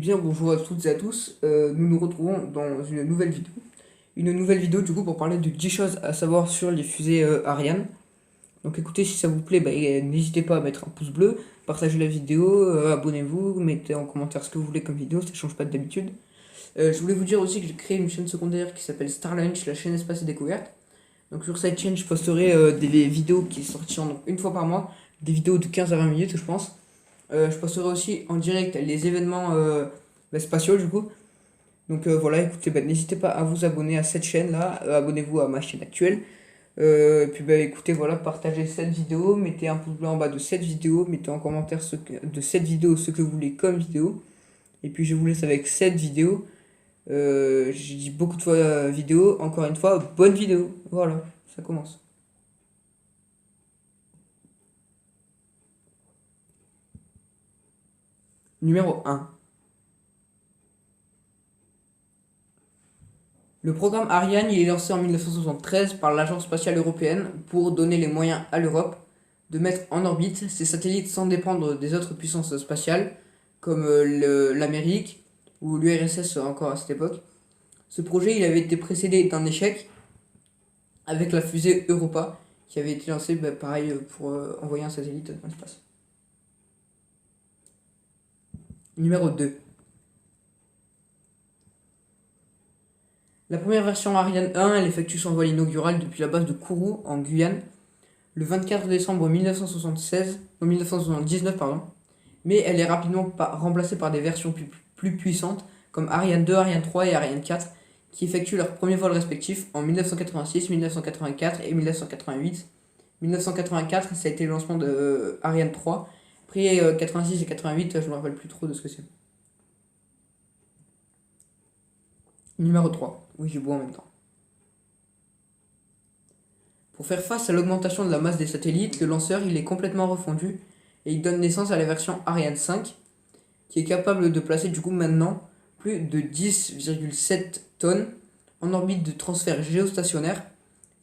Eh bien bonjour à toutes et à tous, nous nous retrouvons dans une nouvelle vidéo. Une nouvelle vidéo du coup pour parler de 10 choses à savoir sur les fusées Ariane. Donc écoutez, si ça vous plaît, n'hésitez pas à mettre un pouce bleu, partagez la vidéo, abonnez-vous, mettez en commentaire ce que vous voulez comme vidéo, ça change pas d'habitude. Je voulais vous dire aussi que j'ai créé une chaîne secondaire qui s'appelle Starlaunch, la chaîne Espace et Découverte. Donc sur cette chaîne je posterai des vidéos qui sortiront donc une fois par mois, des vidéos de 15 à 20 minutes je pense. Je posterai aussi en direct les événements spatiaux du coup. Donc voilà, écoutez, n'hésitez pas à vous abonner à cette chaîne là, abonnez-vous à ma chaîne actuelle. Et puis écoutez, voilà, partagez cette vidéo, mettez un pouce bleu en bas de cette vidéo, mettez en commentaire de cette vidéo ce que vous voulez comme vidéo. Et puis je vous laisse avec cette vidéo. J'ai dit beaucoup de fois vidéo, encore une fois, bonne vidéo. Voilà, ça commence. Numéro 1. Le programme Ariane il est lancé en 1973 par l'Agence spatiale européenne pour donner les moyens à l'Europe de mettre en orbite ses satellites sans dépendre des autres puissances spatiales, comme l'Amérique ou l'URSS encore à cette époque. Ce projet il avait été précédé d'un échec avec la fusée Europa, qui avait été lancée pareil pour envoyer un satellite dans l'espace. Numéro 2. La première version Ariane 1, elle effectue son vol inaugural depuis la base de Kourou, en Guyane, le 24 décembre 1979, mais elle est rapidement remplacée par des versions plus puissantes, comme Ariane 2, Ariane 3 et Ariane 4, qui effectuent leurs premiers vols respectifs en 1986, 1984 et 1988. 1984, ça a été le lancement de Ariane 3. Après 86 et 88, je me rappelle plus trop de ce que c'est. Numéro 3. Oui, je bois en même temps. Pour faire face à l'augmentation de la masse des satellites, le lanceur il est complètement refondu et il donne naissance à la version Ariane 5 qui est capable de placer du coup maintenant plus de 10,7 tonnes en orbite de transfert géostationnaire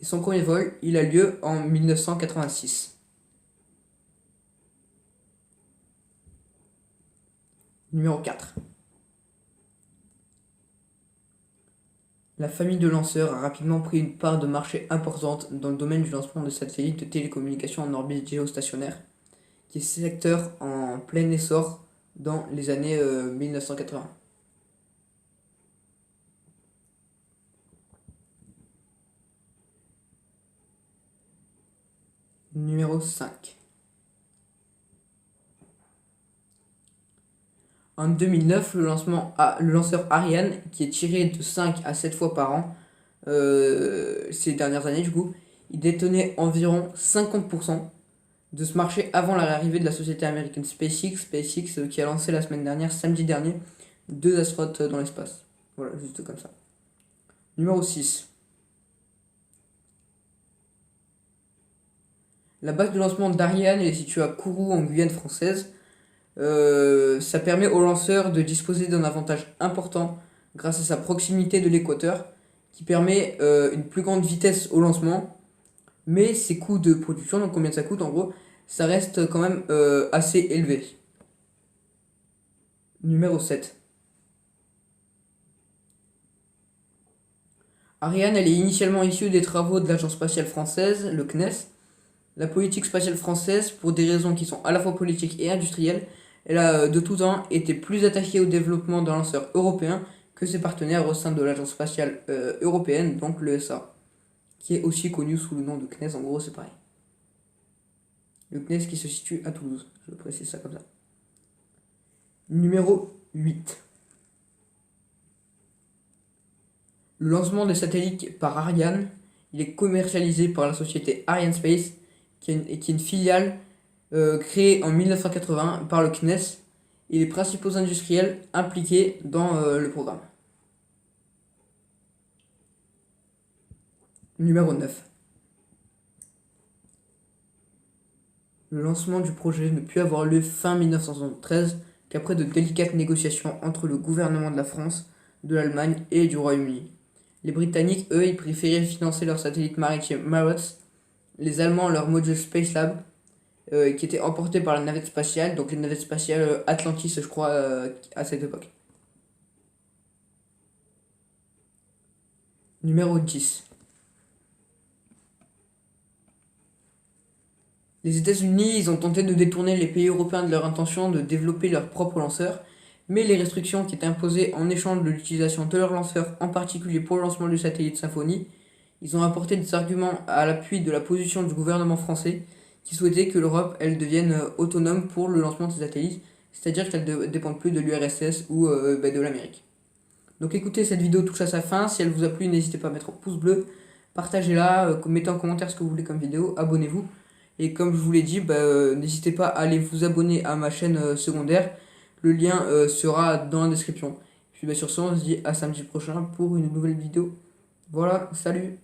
et son premier vol il a lieu en 1986. Numéro 4. La famille de lanceurs a rapidement pris une part de marché importante dans le domaine du lancement de satellites de télécommunications en orbite géostationnaire, qui est secteur en plein essor dans les années 1980. Numéro 5. En 2009, le lanceur Ariane, qui est tiré de 5 à 7 fois par an ces dernières années, du coup, il détenait environ 50% de ce marché avant l'arrivée de la société américaine SpaceX qui a lancé la semaine dernière, samedi dernier, 2 astronautes dans l'espace. Voilà, juste comme ça. Numéro 6. La base de lancement d'Ariane est située à Kourou en Guyane française. Ça permet au lanceur de disposer d'un avantage important grâce à sa proximité de l'équateur qui permet une plus grande vitesse au lancement, mais ses coûts de production, donc combien ça coûte en gros, ça reste quand même assez élevé. Numéro 7. Ariane, elle est initialement issue des travaux de l'Agence spatiale française, le CNES. La politique spatiale française, pour des raisons qui sont à la fois politiques et industrielles, elle a de tout temps été plus attachée au développement d'un lanceur européen que ses partenaires au sein de l'Agence spatiale européenne, donc l'ESA, qui est aussi connu sous le nom de CNES, en gros c'est pareil. Le CNES qui se situe à Toulouse, je précise ça comme ça. Numéro 8. Le lancement des satellites par Ariane, il est commercialisé par la société Arianespace, qui est une filiale créée en 1980 par le CNES et les principaux industriels impliqués dans le programme. Numéro 9. Le lancement du projet ne put avoir lieu fin 1973 qu'après de délicates négociations entre le gouvernement de la France, de l'Allemagne et du Royaume-Uni. Les Britanniques, eux, ils préféraient financer leur satellite maritime Marots, les Allemands leur module Spacelab, qui était emporté par la navette spatiale, donc les navettes spatiales Atlantis, je crois, à cette époque. Numéro 10. Les États-Unis, ils ont tenté de détourner les pays européens de leur intention de développer leurs propres lanceurs, mais les restrictions qui étaient imposées en échange de l'utilisation de leurs lanceurs, en particulier pour le lancement du satellite Symphonie, ils ont apporté des arguments à l'appui de la position du gouvernement français qui souhaitait que l'Europe, elle, devienne autonome pour le lancement de ses satellites, c'est-à-dire qu'elle ne dépende plus de l'URSS ou de l'Amérique. Donc écoutez, cette vidéo touche à sa fin. Si elle vous a plu, n'hésitez pas à mettre un pouce bleu, partagez-la, mettez en commentaire ce que vous voulez comme vidéo, abonnez-vous. Et comme je vous l'ai dit, n'hésitez pas à aller vous abonner à ma chaîne secondaire. Le lien sera dans la description. Puis sur ce, on se dit à samedi prochain pour une nouvelle vidéo. Voilà, salut!